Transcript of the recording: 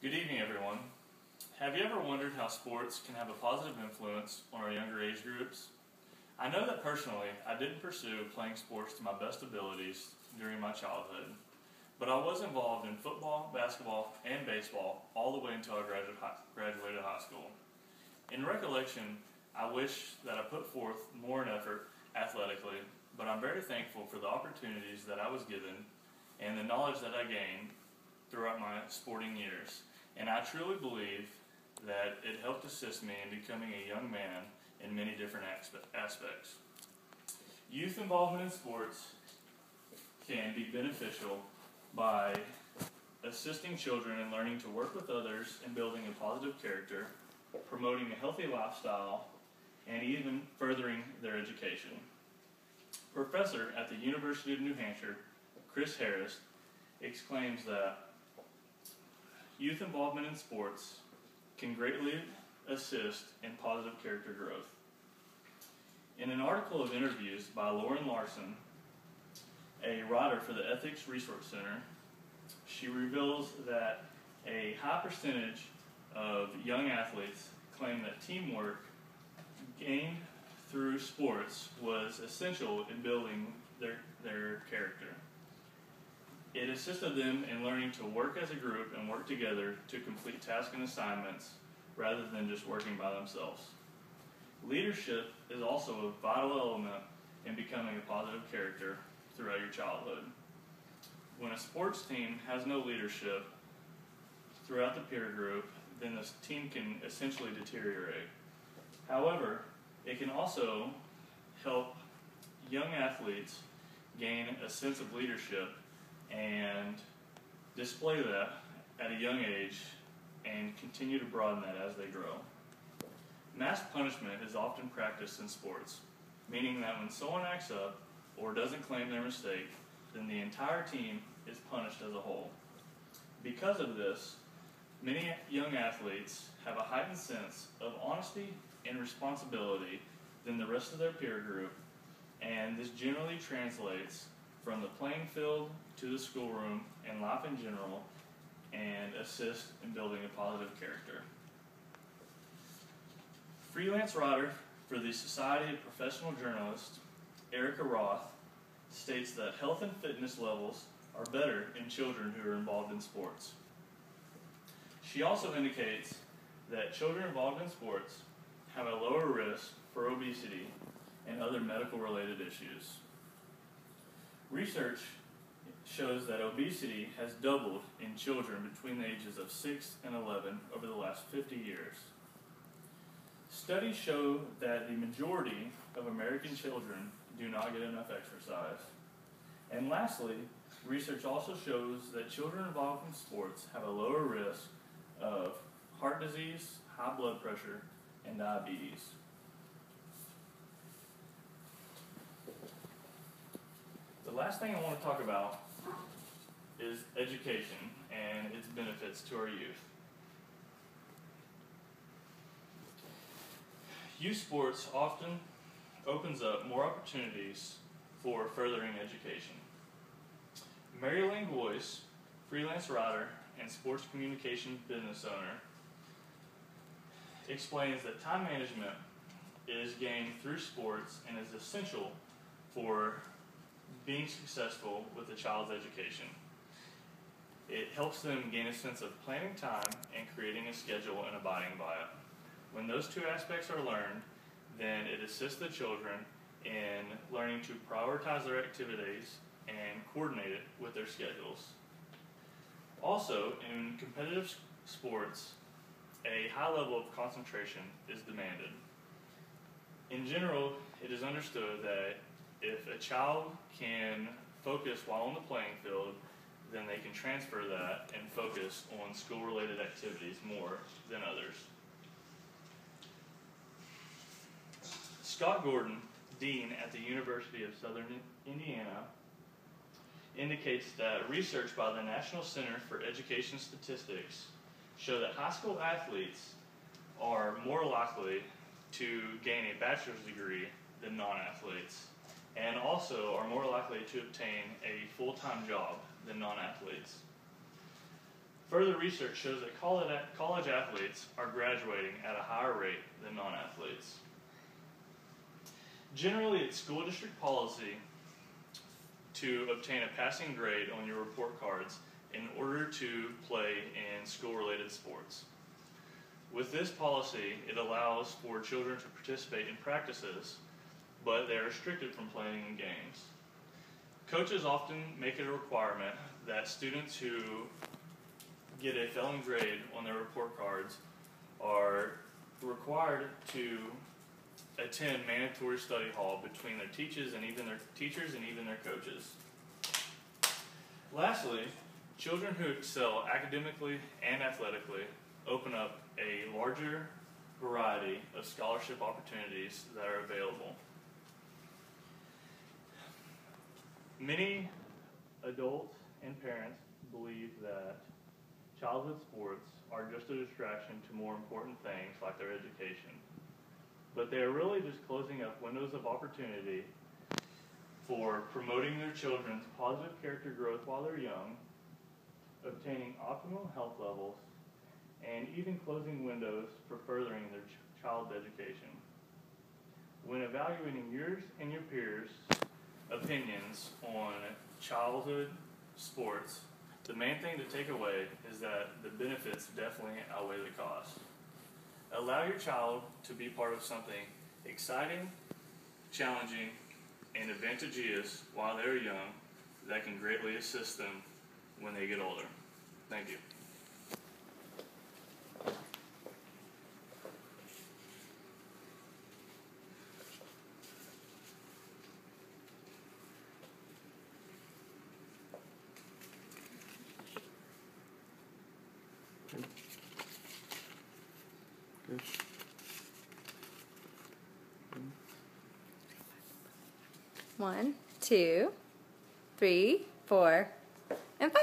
Good evening, everyone. Have you ever wondered how sports can have a positive influence on our younger age groups? I know that personally, I didn't pursue playing sports to my best abilities during my childhood, but I was involved in football, basketball, and baseball all the way until I graduated high school. In recollection, I wish that I put forth more an effort athletically, but I'm very thankful for the opportunities that I was given and the knowledge that I gained throughout my sporting years. And I truly believe that it helped assist me in becoming a young man in many different aspects. Youth involvement in sports can be beneficial by assisting children in learning to work with others and building a positive character, promoting a healthy lifestyle, and even furthering their education. Professor at the University of New Hampshire, Chris Harris, exclaims that youth involvement in sports can greatly assist in positive character growth. In an article of interviews by Lauren Larson, a writer for the Ethics Resource Center, she reveals that a high percentage of young athletes claim that teamwork gained through sports was essential in building their character. It assisted them in learning to work as a group and work together to complete tasks and assignments rather than just working by themselves. Leadership is also a vital element in becoming a positive character throughout your childhood. When a sports team has no leadership throughout the peer group, then the team can essentially deteriorate. However, it can also help young athletes gain a sense of leadership and display that at a young age and continue to broaden that as they grow. Mass punishment is often practiced in sports, meaning that when someone acts up or doesn't claim their mistake, then the entire team is punished as a whole. Because of this, many young athletes have a heightened sense of honesty and responsibility than the rest of their peer group, and this generally translates from the playing field to the schoolroom and life in general, and assist in building a positive character. Freelance writer for the Society of Professional Journalists, Erica Roth, states that health and fitness levels are better in children who are involved in sports. She also indicates that children involved in sports have a lower risk for obesity and other medical-related issues. Research shows that obesity has doubled in children between the ages of 6 and 11 over the last 50 years. Studies show that the majority of American children do not get enough exercise. And lastly, research also shows that children involved in sports have a lower risk of heart disease, high blood pressure, and diabetes. The last thing I want to talk about is education and its benefits to our youth. Youth sports often opens up more opportunities for furthering education. Marilyn Boyce, freelance writer and sports communication business owner, explains that time management is gained through sports and is essential for being successful with a child's education. It helps them gain a sense of planning time and creating a schedule and abiding by it. When those two aspects are learned, then it assists the children in learning to prioritize their activities and coordinate it with their schedules. Also, in competitive sports, a high level of concentration is demanded. In general, it is understood that if a child can focus while on the playing field, then they can transfer that and focus on school-related activities more than others. Scott Gordon, Dean at the University of Southern Indiana, indicates that research by the National Center for Education Statistics show that high school athletes are more likely to gain a bachelor's degree than non-athletes, and also are more likely to obtain a full-time job than non-athletes. Further research shows that college athletes are graduating at a higher rate than non-athletes. Generally, it's school district policy to obtain a passing grade on your report cards in order to play in school-related sports. With this policy, it allows for children to participate in practices, but they are restricted from playing in games. Coaches often make it a requirement that students who get a failing grade on their report cards are required to attend mandatory study hall between their teachers and even their coaches. Lastly, children who excel academically and athletically open up a larger variety of scholarship opportunities that are available. Many adults and parents believe that childhood sports are just a distraction to more important things like their education. But they are really just closing up windows of opportunity for promoting their children's positive character growth while they're young, obtaining optimal health levels, and even closing windows for furthering their child's education. When evaluating yours and your peers' opinions on childhood sports, the main thing to take away is that the benefits definitely outweigh the cost. Allow your child to be part of something exciting, challenging, and advantageous while they're young that can greatly assist them when they get older. Thank you. Good. 1, 2, 3, 4, and 5.